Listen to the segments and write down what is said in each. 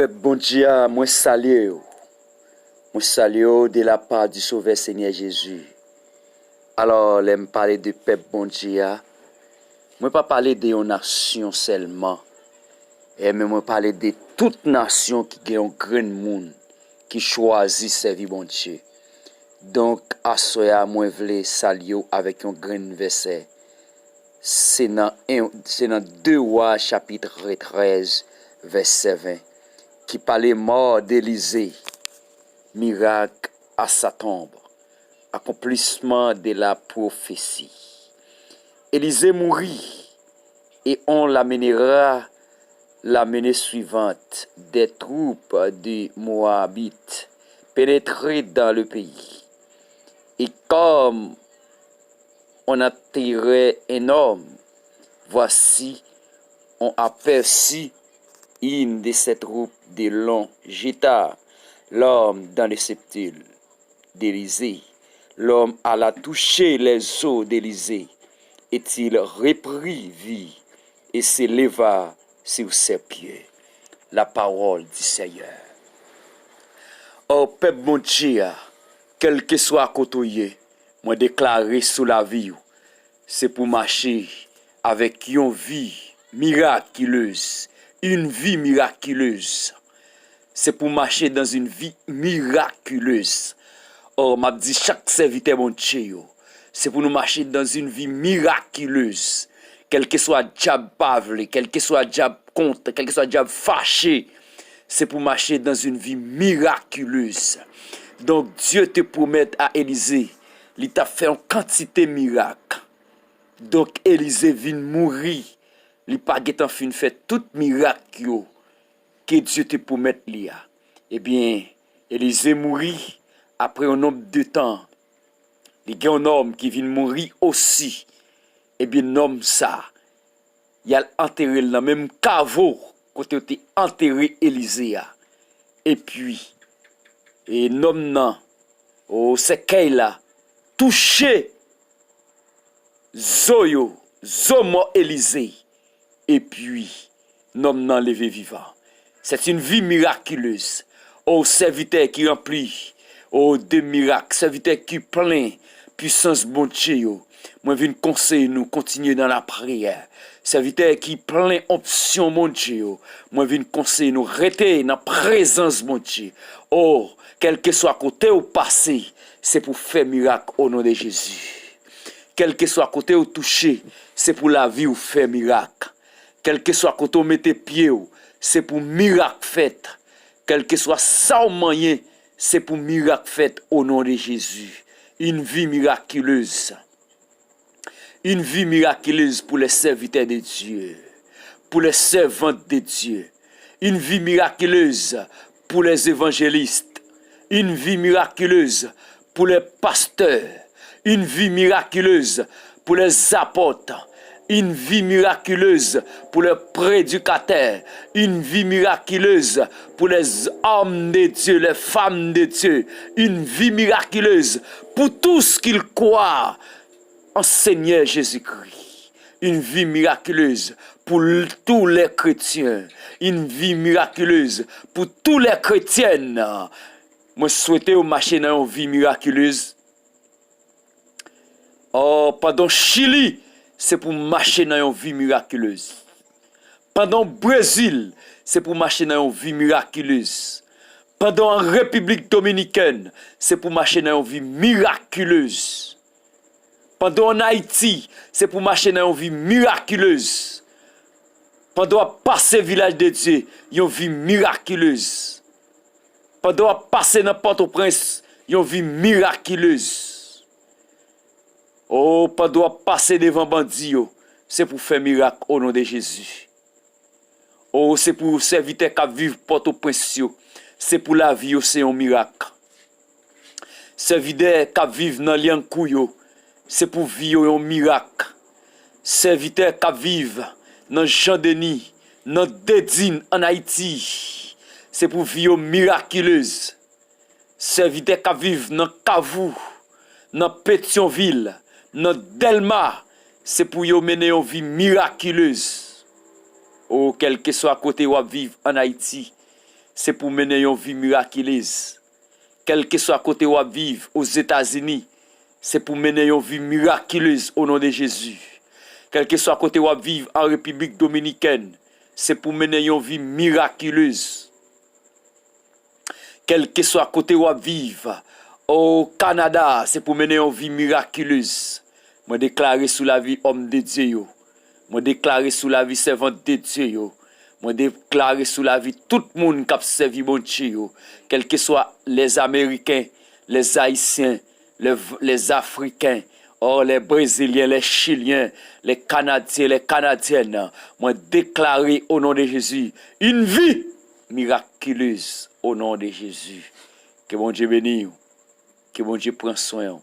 peuple bon Dieu, moi salue. Moi salue de la part du Sauveur Seigneur Jésus. Alors, je parler de peuple bon Dieu. Moi pas parler de une nation seulement. Mais moi parler de toute nation qui a un grand monde qui choisit servir bon Dieu. Donc, à soya, moi voulais saluer avec un grand verset. C'est dans 2 Rois chapitre 13 verset 20 qui parlait mort d'Élisée, miracle à sa tombe, accomplissement de la prophétie. Élisée mourit et on l'amènera l'année suivante des troupes de Moabites pénétrer dans le pays. Et comme on attirait un homme, voici, on aperçut une de ces troupes de long jeta l'homme dans le septule d'Élisée. L'homme alla toucher les os d'Élisée, et il reprit vie et s'éleva sur ses pieds. La parole du Seigneur. Oh, peuple mon Dieu, quel que soit côté, moi déclaré sous la vie, c'est pour marcher avec une vie miraculeuse. Une vie miraculeuse. C'est pour marcher dans une vie miraculeuse. Oh, m'a dit chaque serviteur mon Dieu, c'est pour nous marcher dans une vie miraculeuse. Quel que soit diable pavlé, quel que soit diable contre, quel que soit diable fâché, c'est pour marcher dans une vie miraculeuse. Donc Dieu te promet à Élisée, il t'a fait une quantité de miracles. Donc Élisée vient mourir. Il pas en fin fait tout miracle que Dieu te promet là. Eh bien, Élisée mourit après un nombre de temps. Il y a un homme qui vient mourir aussi. Eh bien, l'homme ça, il a enterré dans le même caveau quand il a enterré Élisée. Et puis, l'homme nan, au sequel là, touché Zoyo, Zomo Élisée. Et puis, l'homme nan levé vivant. C'est une vie miraculeuse. Oh, serviteur qui remplit, oh, de miracles, serviteur qui plein, puissance bon Dieu. Moi, je viens conseiller nous continuer dans la prière. Serviteur qui plein option mon Dieu. Moi, je viens conseiller nous rester dans la présence mon Dieu. Oh, quel que soit côté ou passé, c'est pour faire miracle au nom de Jésus. Quel que soit côté ou touché, c'est pour la vie ou faire miracle. Quel que soit côté où mettez pied, c'est pour miracle fait. Quel que soit ça ou moyen, c'est pour miracle fait au nom de Jésus. Une vie miraculeuse. Une vie miraculeuse pour les serviteurs de Dieu. Pour les servantes de Dieu. Une vie miraculeuse pour les évangélistes. Une vie miraculeuse pour les pasteurs. Une vie miraculeuse pour les apôtres. Une vie miraculeuse pour les prédicateurs. Une vie miraculeuse pour les hommes de Dieu, les femmes de Dieu. Une vie miraculeuse pour tous qu'ils croient en Seigneur Jésus-Christ. Une vie miraculeuse pour tous les chrétiens. Une vie miraculeuse pour tous les chrétiennes. Moi, je souhaite marcher dans une vie miraculeuse. Oh, pendant Chili, c'est pour marcher dans une vie miraculeuse. Pendant Brésil, c'est pour marcher dans une vie miraculeuse. Pendant en République dominicaine, c'est pour marcher dans une vie miraculeuse. Pendant en Haïti, c'est pour marcher dans une vie miraculeuse. Pendant passer village de Dieu, une vie miraculeuse. Pendant passer dans Port-au-Prince, une vie miraculeuse. Oh, pas doit passer devant bandit, c'est pour faire miracle au nom de Jésus. Oh, c'est pour serviteur qui vivent Port-au-Prince, c'est pour la vie, c'est un miracle. Serviteur qui vivent dans Liancourt, c'est pour vivre un miracle. Serviteur qui vivent dans Jean-Denis, dans Dédine en Haïti, c'est pour vivre miraculeuse. Serviteur qui vivent dans Kavou, dans Pétionville, dans Delma, c'est pour y mener une vie miraculeuse. Oh, quel que soit côté où vivre en Haïti, c'est pour mener une vie miraculeuse. Quel que soit côté où vivre aux États-Unis, c'est pour mener une vie miraculeuse au nom de Jésus. Quel que soit côté où vivre en République dominicaine, c'est pour mener une vie miraculeuse. Quel que soit côté où vivre au Canada, c'est pour mener une vie miraculeuse. Moi déclarer sous la vie homme de Dieu. Moi déclarer sous la vie servante de Dieu. Moi déclarer sous la vie tout le monde qui a servi mon Dieu. Quels que soient les Américains, les Haïtiens, les Africains, les Brésiliens, les Chiliens, les Canadiens, les Canadiennes. Moi déclarer au nom de Jésus une vie miraculeuse au nom de Jésus. Que mon Dieu bénisse. Que mon Dieu prenne soin.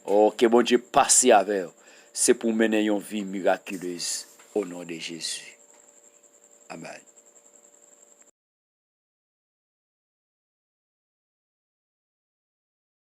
Que mon Dieu passe avec. C'est pour mener une vie miraculeuse au nom de Jésus. Amen.